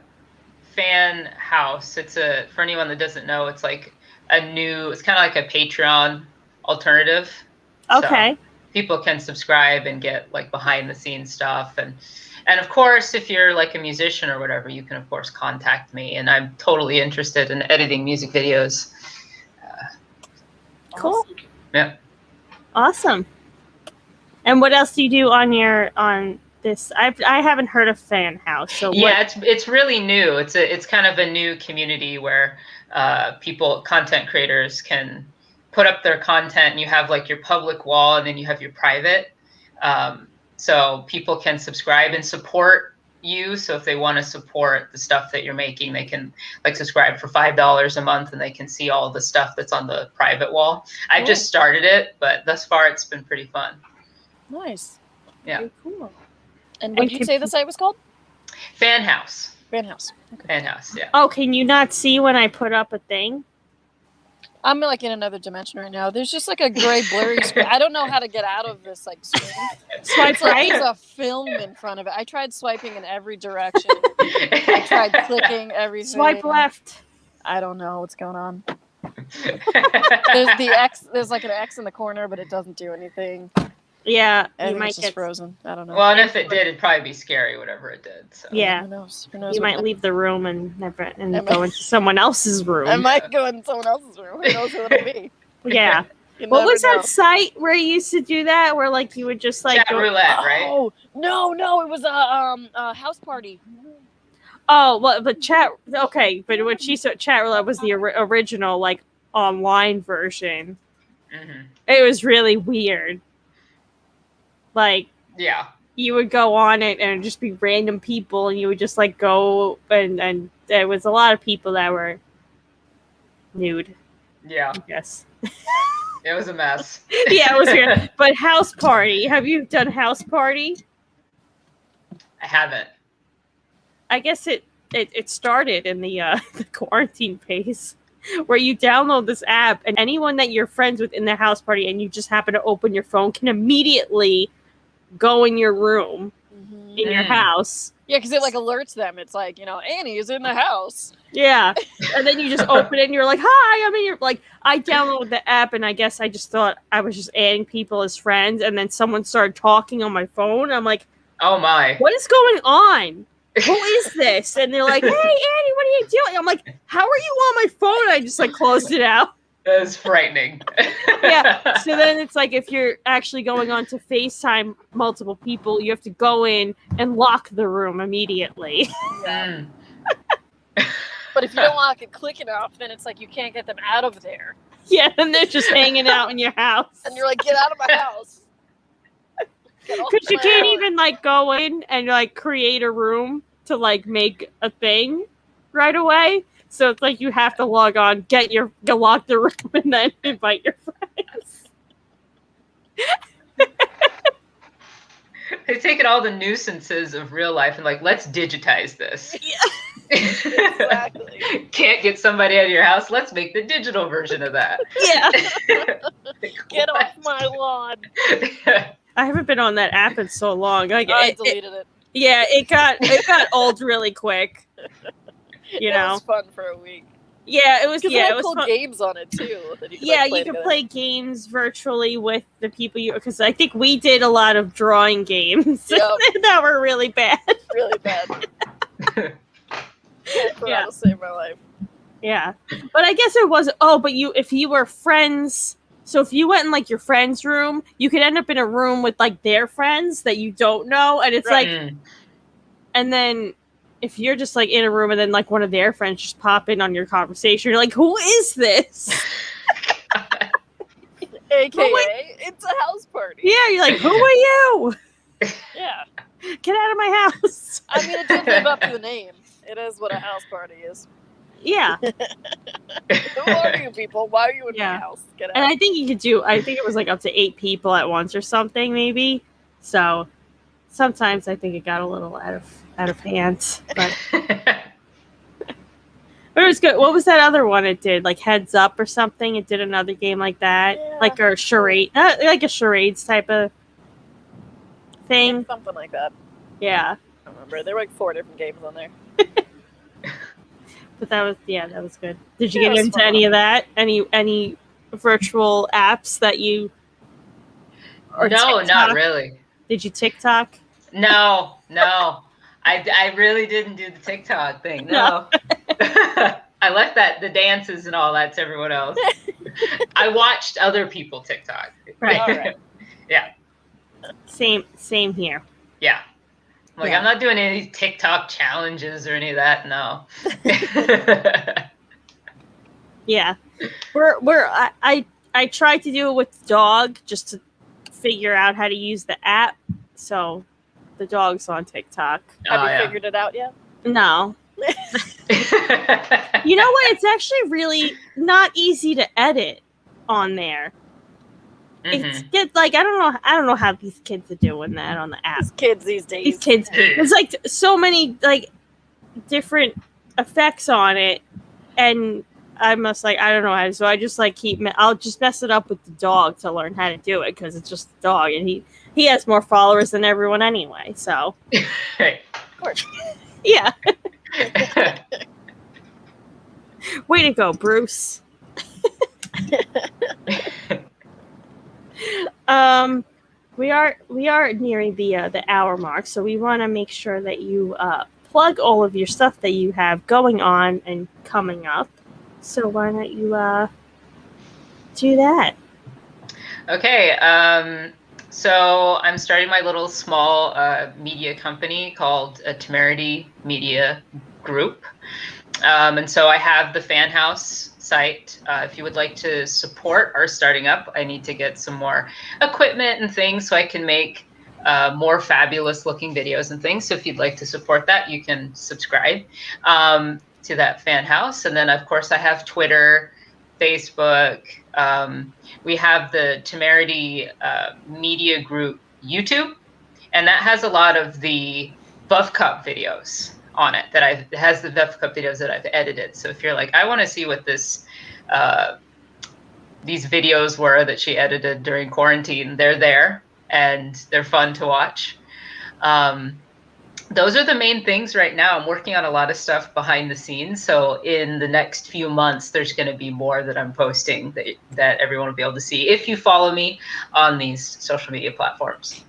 fan house. It's for anyone that doesn't know, it's like it's kind of like a Patreon alternative. Okay. So people can subscribe and get like behind the scenes stuff. And of course, if you're like a musician or whatever, you can of course contact me, and I'm totally interested in editing music videos. Cool. Yeah. Awesome. And what else do you do on this? I haven't heard of Fan House. So yeah, it's really new. It's kind of a new community where content creators can put up their content, and you have like your public wall, and then you have your private. So people can subscribe and support you. So if they want to support the stuff that you're making, they can like subscribe for $5 a month, and they can see all the stuff that's on the private wall. I just started it, but thus far it's been pretty fun. Nice. Yeah. Very cool. And what did you say the site was called? Fan House. Fan House. Okay. Fan House, yeah. Oh, can you not see when I put up a thing? I'm like in another dimension right now. There's just like a gray blurry screen. I don't know how to get out of this like screen. Swipe right? There's a film in front of it. I tried swiping in every direction. I tried clicking everything. Swipe left. I don't know what's going on. There's the X. There's like an X in the corner, but it doesn't do anything. Yeah, And you might it's get just frozen. I don't know. Well, and if it did, it'd probably be scary, whatever it did. So. Yeah. Who knows? Who knows? You might leave the room and go into someone else's room. I might go in someone else's room. Who knows who it'll be? Yeah. You What never was know. that site where you used to do that? Where like you would just like Chat roulette, right? Oh no! It was a house party. Oh, well, but chat. Okay, but what she said, chat roulette was the original like online version. Mm-hmm. It was really weird. Like, yeah, you would go on it and it'd just be random people, and you would just like go and there was a lot of people that were nude. Yeah, I guess. It was a mess. Yeah, it was weird. But house party. Have you done house party? I haven't. I guess it started in the quarantine phase, where you download this app, and anyone that you're friends with in the house party, and you just happen to open your phone, can immediately go in your room in your house. Yeah, because it like alerts them. It's like, Annie is in the house. Yeah, and then you just open it, and you're like, "Hi, I'm in your." Like, I downloaded the app, and I guess I just thought I was just adding people as friends, and then someone started talking on my phone. I'm like, "Oh my, what is going on? Who is this?" And they're like, "Hey, Annie, what are you doing?" I'm like, "How are you on my phone?" And I just like closed it out. That was frightening. Yeah. So then it's like if you're actually going on to FaceTime multiple people, you have to go in and lock the room immediately. Mm. But if you don't lock it quick enough, then it's like you can't get them out of there. Yeah, and they're just hanging out in your house. And you're like, get out of my house. Because you can't even like go in and like create a room to like make a thing right away. So it's like you have to log on, lock the room, and then invite your friends. They've taken all the nuisances of real life and like, let's digitize this. Yeah. Exactly. Can't get somebody out of your house. Let's make the digital version of that. Yeah. Get off my lawn. I haven't been on that app in so long. Like, I deleted it. Yeah, it got old really quick. It was fun for a week. Yeah, it was. Because Yeah, it it had was cool fun. games on it too. That you could, Yeah, like, play you could together. play games virtually with the people you. Because I think we did a lot of drawing games Yep. that were really bad. Really bad. Can't Yeah. to save my life. Yeah, but I guess it was. Oh, but if you were friends. So if you went in like your friend's room, you could end up in a room with like their friends that you don't know, and it's like, and then if you're just like in a room and then like one of their friends just pop in on your conversation, you're like, who is this? AKA, it's a house party. Yeah, you're like, who are you? Yeah. Get out of my house. I mean, it did live up to the name. It is what a house party is. Yeah. Who are you people? Why are you in my house? Get out. And I think you could I think it was like up to 8 people at once or something, maybe. So sometimes I think it got a little out of hand. But it was good. What was that other one it did? Like Heads Up or something? It did another game like that? Yeah. Like a charade, like a charades type of thing? Yeah, something like that. Yeah. I don't remember. There were like 4 different games on there. But that was good. Did you get into any of that? Any virtual apps that you? Or no, TikTok? Not really. Did you TikTok? No. I really didn't do the TikTok thing. No. I left the dances and all that to everyone else. I watched other people TikTok. Right. All right. Yeah. Same here. Yeah. I'm not doing any of these TikTok challenges or any of that. No. Yeah. I tried to do it with dog just to figure out how to use the app. So the dog's on TikTok. Have you figured it out yet? No. You know what? It's actually really not easy to edit on there. Mm-hmm. It's I don't know how these kids are doing that on the app. These kids these days. These kids. There's like so many like different effects on it, and I'm just like, I don't know how to, so I just like I'll just mess it up with the dog to learn how to do it because it's just a dog and he has more followers than everyone anyway. So, of course. Yeah. Way to go, Bruce. We are nearing the hour mark, so we want to make sure that you plug all of your stuff that you have going on and coming up. So why don't you do that? Okay. So I'm starting my little small media company called Temerity Media Group. And so I have the Fan House site. If you would like to support our starting up, I need to get some more equipment and things so I can make more fabulous looking videos and things. So if you'd like to support that, you can subscribe to that Fan House. And then of course I have Twitter, Facebook. We have the Temerity Media Group YouTube, and that has a lot of the Buff Cup videos on it it has the Buff Cup videos that I've edited. So if you're like, I want to see what these videos were that she edited during quarantine, they're there and they're fun to watch. Those are the main things right now. I'm working on a lot of stuff behind the scenes. So in the next few months, there's going to be more that I'm posting that everyone will be able to see if you follow me on these social media platforms.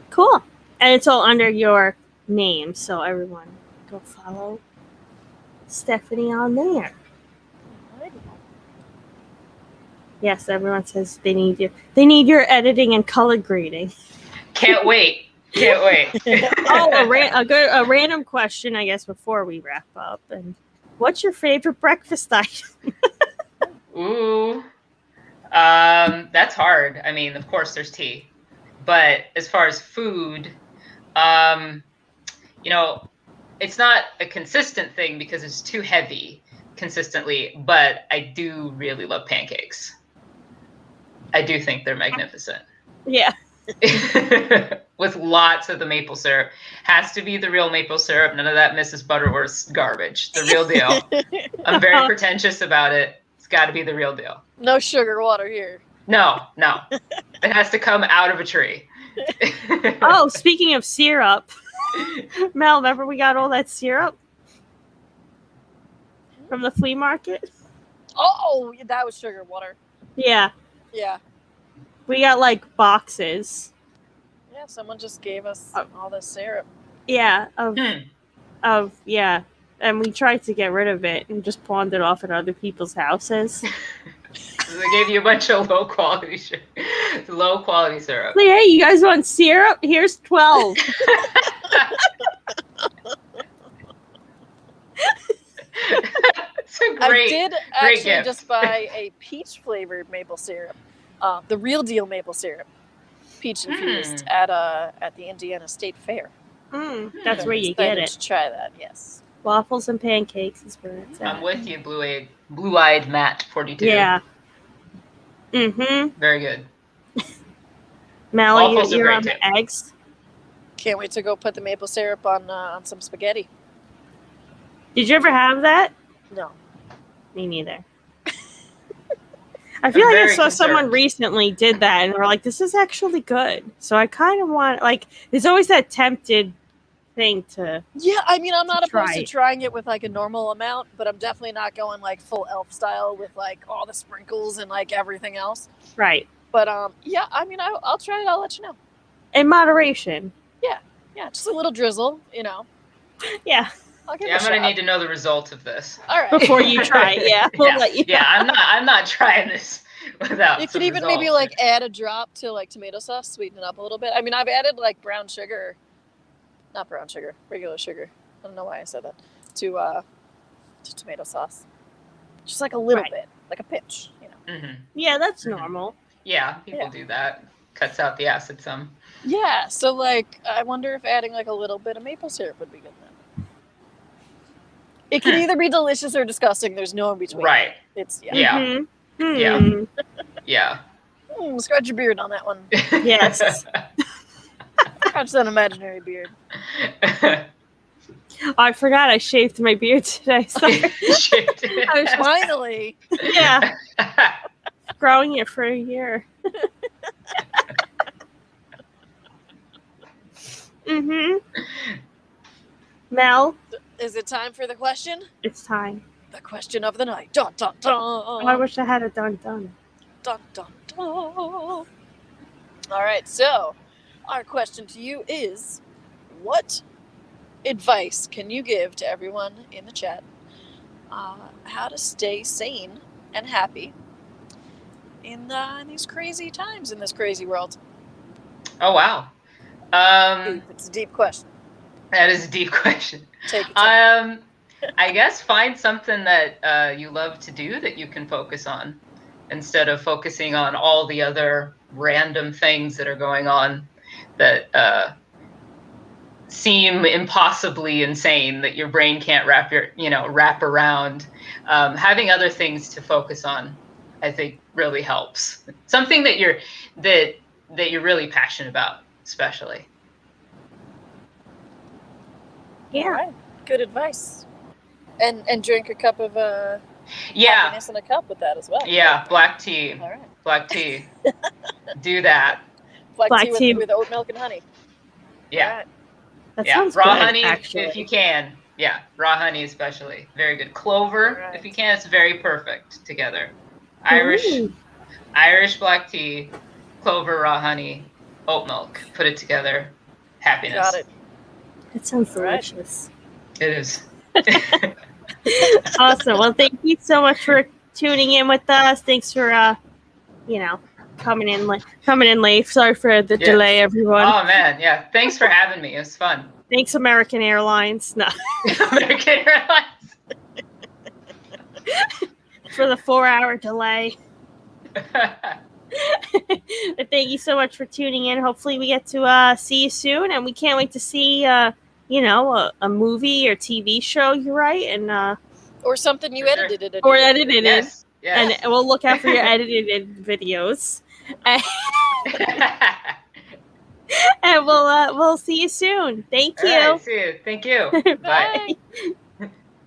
Cool. And it's all under your name. So everyone go follow Stephanie on there. Yes, everyone says they need you. They need your editing and color grading. Can't wait. Can't wait. Oh, a random question, I guess, before we wrap up. And what's your favorite breakfast item? Ooh, that's hard. I mean, of course, there's tea, but as far as food, it's not a consistent thing because it's too heavy consistently. But I do really love pancakes. I do think they're magnificent. Yeah. With lots of the maple syrup. Has to be the real maple syrup. None of that Mrs. Butterworth's garbage. The real deal. I'm very pretentious about it. It's got to be the real deal. No sugar water here. No. It has to come out of a tree. Oh, speaking of syrup. Mel, remember we got all that syrup from the flea market? Oh, that was sugar water. Yeah, Yeah. we got like boxes. Yeah, someone just gave us all this syrup. Yeah, and we tried to get rid of it and just pawned it off at other people's houses. So they gave you a bunch of low quality syrup. Like, hey, you guys want syrup? Here's 12. It's a great. I did great actually gift. just buy a peach flavored maple syrup, the real deal maple syrup, peach infused at the Indiana State Fair. That's I'm where you get it. To try that, yes. Waffles and pancakes is where it's at. I'm with you, blue-eyed Matt 42. Yeah. Mm-hmm. Very good. Mally, Waffles are you're great on too. the eggs. Can't wait to go put the maple syrup on some spaghetti. Did you ever have that? No. Me neither. I feel like I saw someone recently did that and they were like, this is actually good. So I kind of want, like, there's always that tempted thing to. Yeah, I mean, I'm not opposed to it. trying it with like a normal amount, but I'm definitely not going like full elf style with like all the sprinkles and like everything else. Right. But yeah, I mean, I'll try it. I'll let you know. In moderation. Yeah, just a little drizzle, you know. Yeah. I'll give Yeah, it I'm a gonna shot. need to know the result of this. All right. Before you try it, yeah. We'll let you know. Yeah, I'm not trying this without. You could even maybe like add a drop to like tomato sauce, sweeten it up a little bit. I mean, I've added like not brown sugar, regular sugar. I don't know why I said that. To tomato sauce. Just like a little bit, like a pinch, you know. Mm-hmm. Yeah, that's normal. Yeah, people do that. Cuts out the acid some. Yeah, so like I wonder if adding like a little bit of maple syrup would be good then. It can either be delicious or disgusting. There's no in between. Right. It's Yeah. Yeah. Scratch your beard on that one. Yes. Scratch that imaginary beard. I forgot I shaved my beard today. Sorry. Finally. Yeah. Growing it for a year. Mel? Is it time for the question? It's time. The question of the night. Dun, dun, dun. Oh, I wish I had a dun. Dun, dun, dun. All right, so our question to you is, what advice can you give to everyone in the chat how to stay sane and happy in these crazy times, in this crazy world? Oh, wow. It's a deep question. That is a deep question. Take your time. I guess find something that you love to do that you can focus on instead of focusing on all the other random things that are going on that seem impossibly insane that your brain can't wrap around. Having other things to focus on, I think, really helps. Something that you're really passionate about, especially. Yeah. All right. Good advice. And drink a cup of happiness in a cup with that as well. Yeah, black tea. All right. Black tea. Do that. Black tea with oat milk and honey. Yeah. Right. That sounds raw good, honey actually. if you can. Yeah, raw honey especially. Very good. Clover, if you can, it's very perfect together. Irish black tea, clover, raw honey, oat milk. Put it together. Happiness. Got it. That sounds delicious. It is. Awesome. Well, thank you so much for tuning in with us. Thanks for, coming in late. Sorry for the delay, everyone. Oh, man. Yeah. Thanks for having me. It was fun. Thanks, American Airlines. No. American Airlines. For the 4-hour delay. But thank you so much for tuning in. Hopefully we get to see you soon, and we can't wait to see a movie or TV show you write, and or something you edited. Or edited yes. And we'll look out for your edited videos. And we'll see you soon. Thank you. All right, see you. Thank you. Bye. Bye.